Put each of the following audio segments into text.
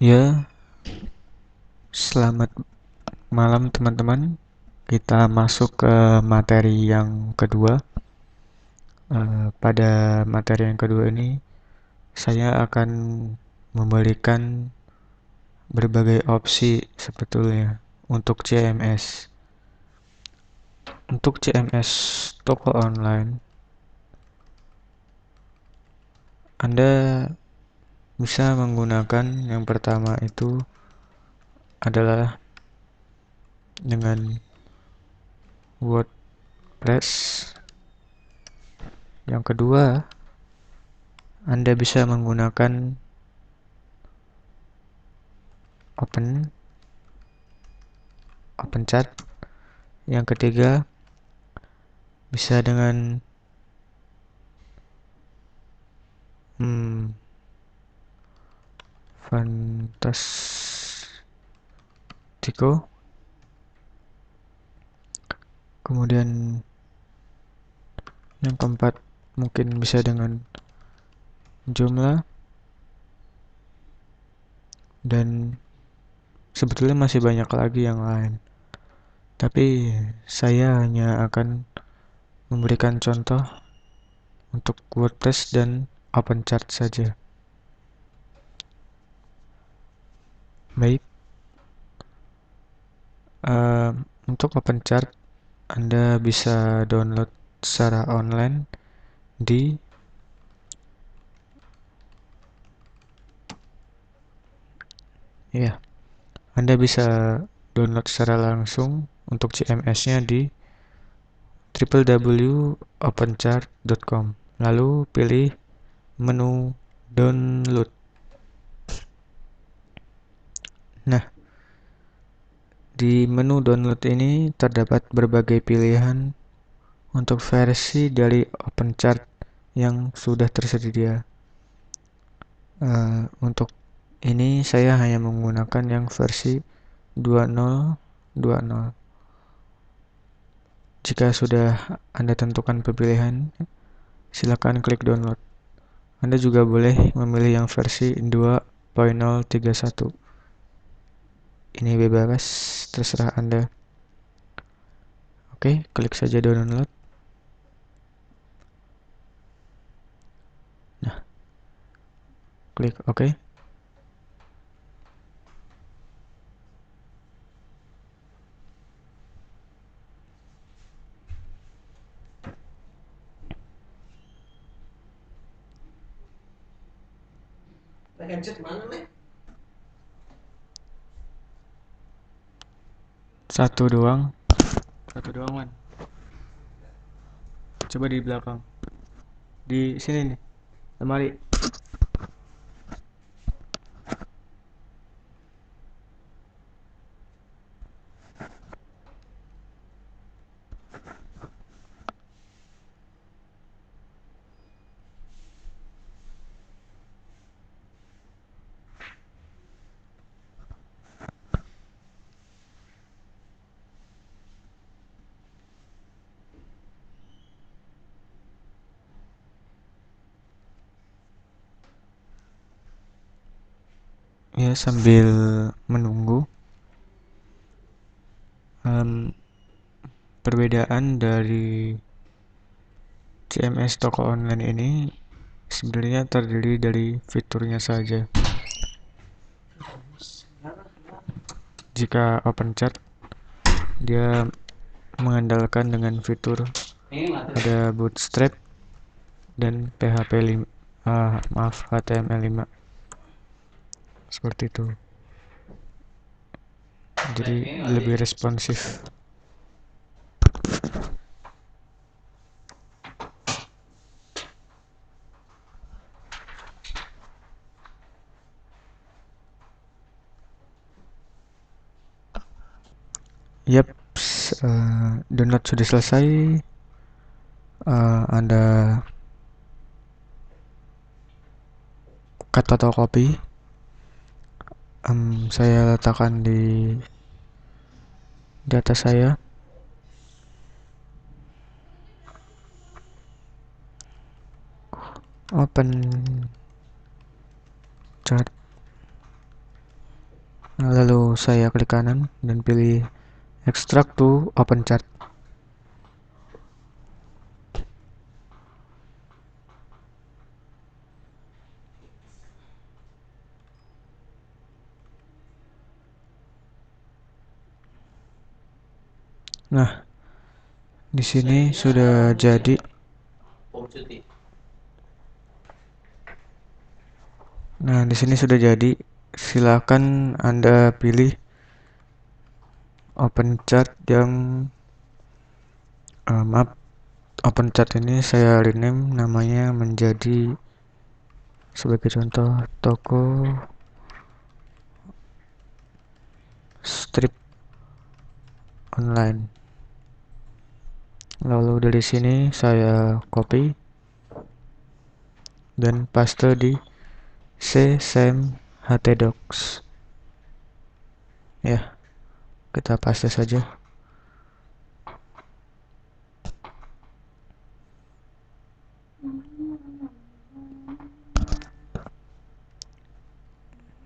Ya, selamat malam teman-teman. Kita masuk ke materi yang kedua. Pada materi yang kedua ini, saya akan memberikan berbagai opsi sebetulnya untuk CMS. Untuk CMS toko online, Anda bisa menggunakan yang pertama itu adalah dengan WordPress. Yang kedua, Anda bisa menggunakan OpenChat. Yang ketiga, bisa dengan Fantastico. Kemudian yang keempat mungkin bisa dengan Joomla, dan sebetulnya masih banyak lagi yang lain. Tapi saya hanya akan memberikan contoh untuk WordPress dan OpenChat saja. Baik, untuk OpenChat Anda bisa download secara online di Anda bisa download secara langsung untuk CMS-nya di www.openchat.com. Lalu pilih menu download. Nah, di menu download ini terdapat berbagai pilihan untuk versi dari OpenChat yang sudah tersedia. Untuk ini saya hanya menggunakan yang versi 2020. Jika sudah Anda tentukan pilihan, silakan klik download. Anda juga boleh memilih yang versi 2.031. Ini bebas, terserah Anda. Oke, klik saja download. Nah, klik OK. Satu doang. Satu doang, man. Coba di belakang. Di sini nih. Lemari. Ya, sambil menunggu, perbedaan dari CMS toko online ini sebenarnya terdiri dari fiturnya saja. Jika OpenChat, dia mengandalkan dengan fitur ada Bootstrap dan HTML5 seperti itu. Jadi lebih responsif. Yap, download sudah selesai. Anda cut atau copy. Saya letakkan di data saya. Open chat. Lalu saya klik kanan dan pilih extract to open chart. Nah, di sini sudah jadi. Nah, di sini sudah jadi. Silakan Anda pilih open chart yang maaf, open chart ini saya rename namanya menjadi sebagai contoh toko strip online. Lalu dari sini saya copy dan paste di same htdocs. Ya, kita paste saja.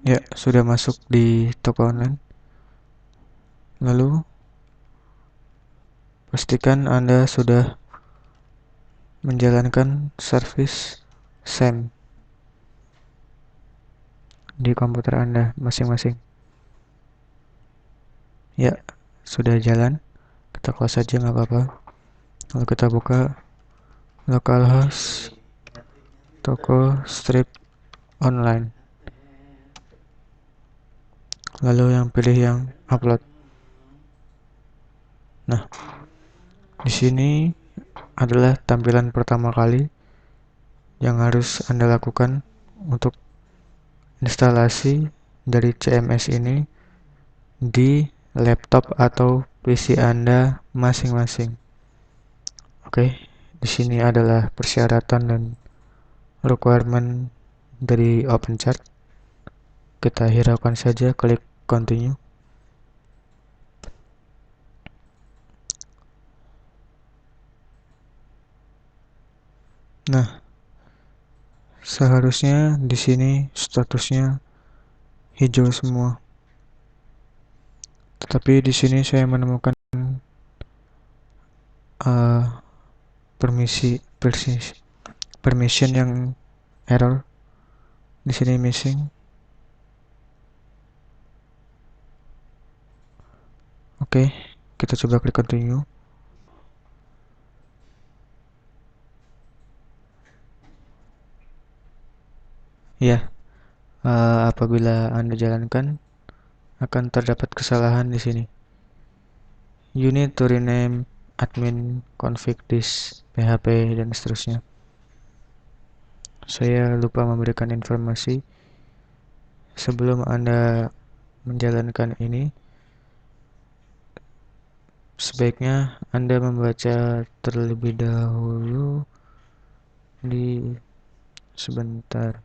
Ya, sudah masuk di toko online. Lalu pastikan Anda sudah menjalankan service SAM di komputer Anda masing-masing. Ya, sudah jalan. Kita close saja, nggak apa-apa. Lalu kita buka localhost toko strip online. Lalu pilih yang upload. Nah, di sini adalah tampilan pertama kali yang harus Anda lakukan untuk instalasi dari CMS ini di laptop atau PC Anda masing-masing. Oke, di sini adalah persyaratan dan requirement dari OpenChart. Kita hiraukan saja, klik continue. Nah, seharusnya di sini statusnya hijau semua. Tetapi di sini saya menemukan uh, permission yang error. Di sini missing. Oke, kita coba klik continue. Ya, apabila Anda jalankan akan terdapat kesalahan di sini. You need to rename admin config this php dan seterusnya. Saya lupa memberikan informasi sebelum Anda menjalankan ini. Sebaiknya Anda membaca terlebih dahulu di sebentar.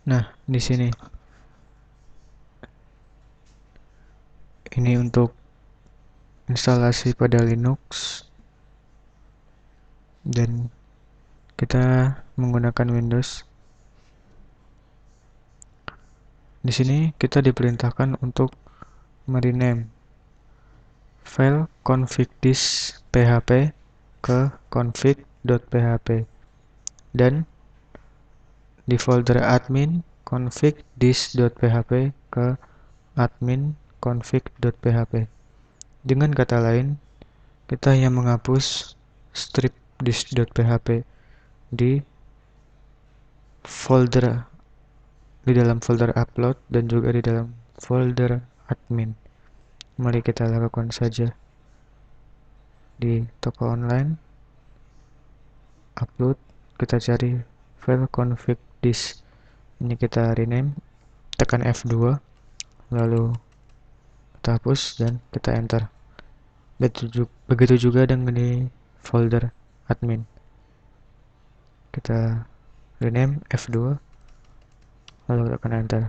Nah, di sini ini untuk instalasi pada Linux dan kita menggunakan Windows. Di sini kita diperintahkan untuk merename file config.this.php ke config.php dan di folder admin config.this.php ke admin config.php. Dengan kata lain, kita hanya menghapus strip this.php di folder di dalam folder upload dan juga di dalam folder admin. Mari kita lakukan saja di toko online, upload, kita cari file config this Ini kita rename, tekan F2, lalu kita hapus dan kita enter. Begitu juga dengan di folder admin. Kita rename F2, lalu tekan enter.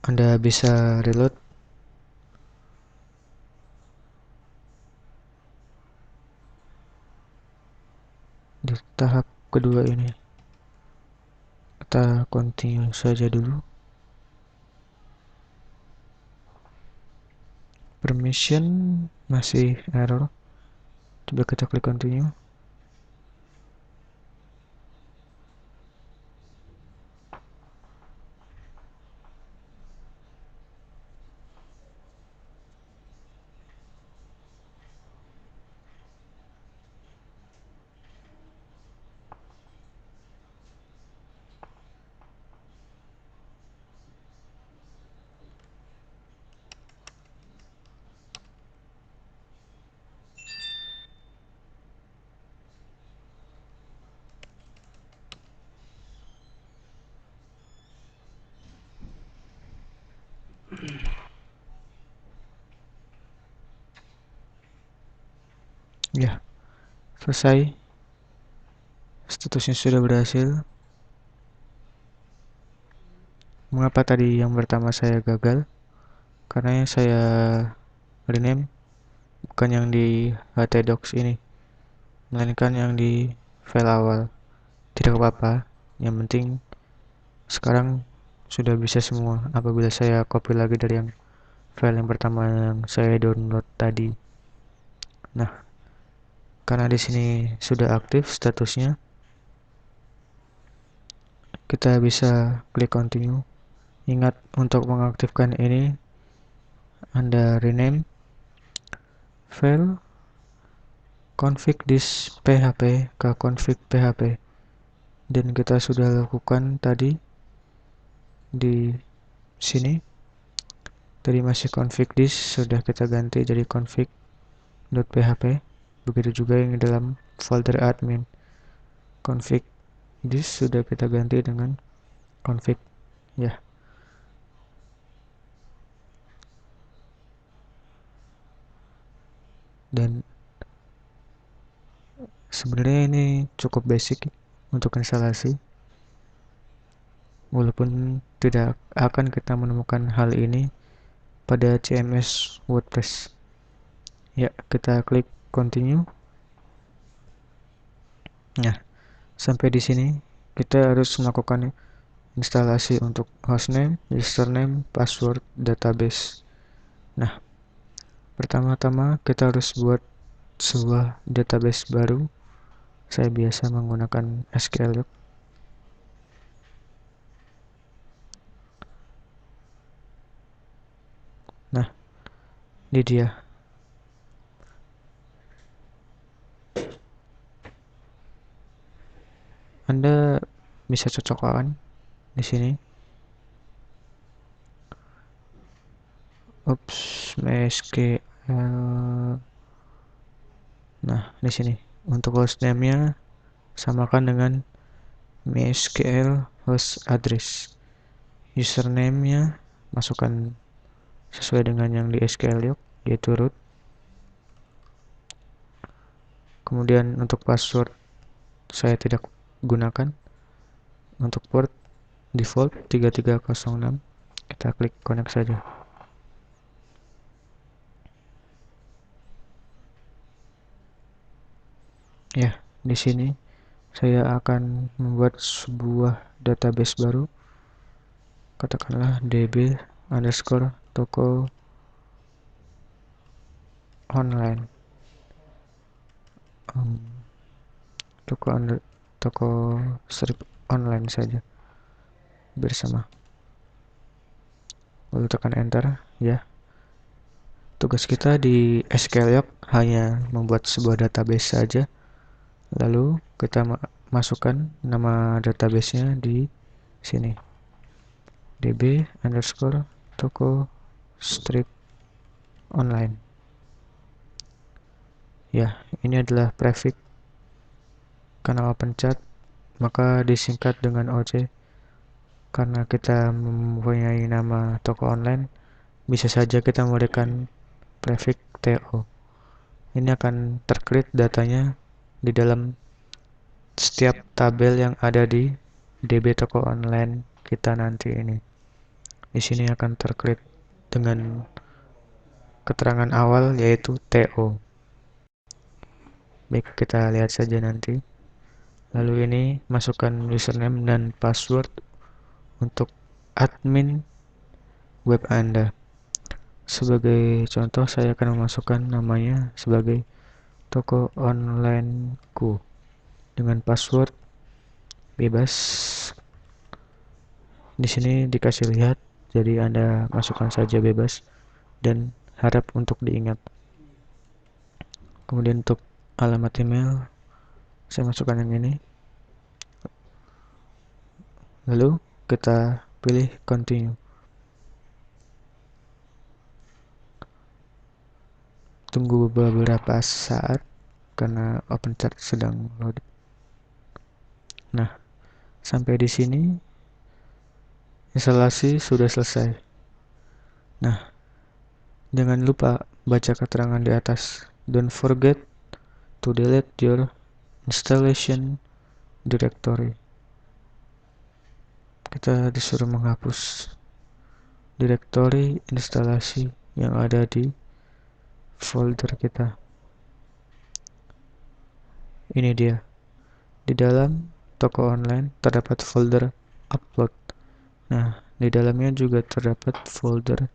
Anda bisa reload di tahap kedua ini. Kita continue saja dulu. Permission masih error. Coba kita klik continue. Ya, selesai. Statusnya sudah berhasil. Mengapa tadi yang pertama saya gagal? Karena yang saya rename bukan yang di htdocs ini, melainkan yang di file awal. Tidak apa-apa, yang penting sekarang sudah bisa semua apabila saya copy lagi dari yang file yang pertama yang saya download tadi. Nah, karena di sini sudah aktif statusnya, kita bisa klik continue. Ingat, untuk mengaktifkan ini Anda rename file config this php ke config php, dan kita sudah lakukan tadi di sini. Tadi masih config this, sudah kita ganti jadi config.php. Begitu juga yang dalam folder admin, config this sudah kita ganti dengan config, ya. Dan sebenarnya ini cukup basic untuk instalasi, walaupun tidak akan kita menemukan hal ini pada CMS WordPress. Ya, kita klik continue. Nah, sampai di sini kita harus melakukan instalasi untuk hostname, username, password, database. Nah, pertama-tama kita harus buat sebuah database baru. Saya biasa menggunakan SQL. Nah, ini dia. Anda bisa cocokkan di sini. MySQL. Nah, di sini untuk hostname-nya samakan dengan MySQL host address. Username-nya masukkan sesuai dengan yang di SQL yaitu root. Kemudian untuk password saya tidak gunakan. Untuk port default 3306. Kita klik connect saja. Ya, di sini saya akan membuat sebuah database baru. Katakanlah db_toko online. Toko strip online saja bersama. Lalu tekan enter, ya. Tugas kita di SQL hanya membuat sebuah database saja. Lalu kita masukkan nama databasenya di sini, db_toko strip online. Ya, ini adalah prefix karena open chat maka disingkat dengan OC. Karena kita mempunyai nama toko online, bisa saja kita memberikan prefix TO. Ini akan tercreate datanya di dalam setiap tabel yang ada di DB toko online kita nanti ini. Di sini akan tercreate dengan keterangan awal yaitu TO. Baik, kita lihat saja nanti. Lalu ini masukkan username dan password untuk admin web Anda. Sebagai contoh, saya akan memasukkan namanya sebagai toko onlineku dengan password bebas. Di sini dikasih lihat, jadi Anda masukkan saja bebas dan harap untuk diingat. Kemudian untuk alamat email, saya masukkan yang ini. Lalu kita pilih continue. Tunggu beberapa saat karena open chat sedang loading. Nah, sampai di sini instalasi sudah selesai. Nah, jangan lupa baca keterangan di atas. Don't forget to delete your installation directory. Kita disuruh menghapus directory instalasi yang ada di folder kita. Ini dia. Di dalam toko online terdapat folder upload. Nah, di dalamnya juga terdapat folder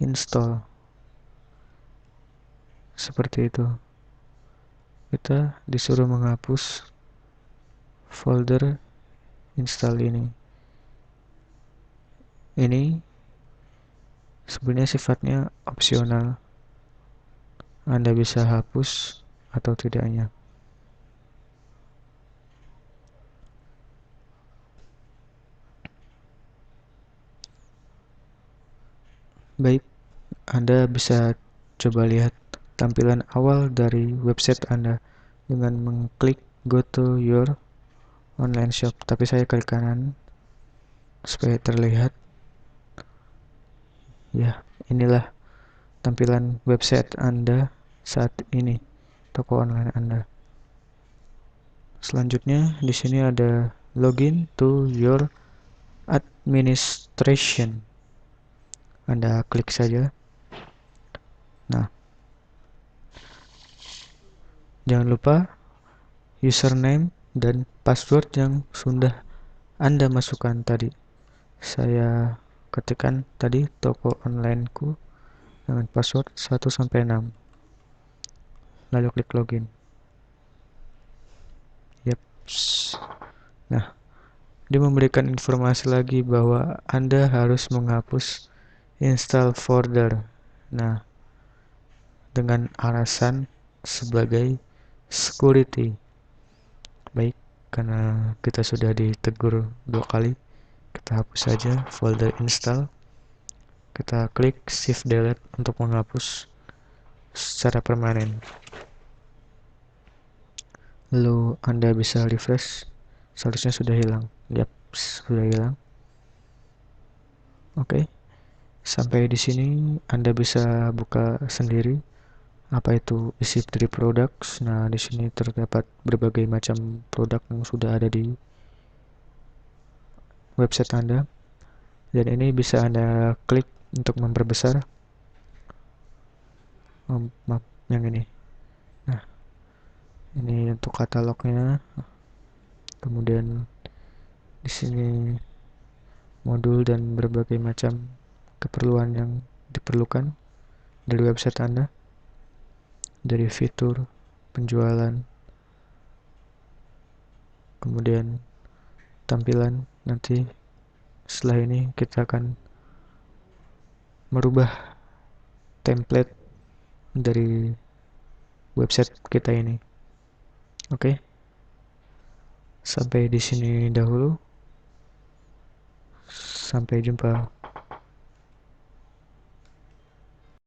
install. Seperti itu. Kita disuruh menghapus folder install ini. Ini sebenarnya sifatnya opsional. Anda bisa hapus atau tidaknya. Baik, Anda bisa coba lihat tampilan awal dari website Anda dengan mengklik go to your online shop. Tapi saya klik kanan supaya terlihat. Ya, inilah tampilan website Anda saat ini, toko online Anda. Selanjutnya di sini ada login to your administration. Anda klik saja. Nah, jangan lupa username dan password yang sudah Anda masukkan tadi. Saya ketikkan tadi toko onlineku dengan password 1 sampai 6. Lalu klik login. Yap. Nah, dia memberikan informasi lagi bahwa Anda harus menghapus install folder. Nah, dengan alasan sebagai security. Baik, karena kita sudah ditegur 2 kali, kita hapus saja folder install. Kita klik shift delete untuk menghapus secara permanen. Lalu Anda bisa refresh, seharusnya sudah hilang. Yap, sudah hilang. Oke. Sampai di sini Anda bisa buka sendiri apa itu EC3 Products. Nah, di sini terdapat berbagai macam produk yang sudah ada di website Anda. Dan ini bisa Anda klik untuk memperbesar. Maaf, yang ini. Nah, ini untuk katalognya. Kemudian di sini modul dan berbagai macam keperluan yang diperlukan dari website Anda, dari fitur penjualan, kemudian tampilan. Nanti setelah ini kita akan merubah template dari website kita ini. Oke. Sampai di sini dahulu. Sampai jumpa.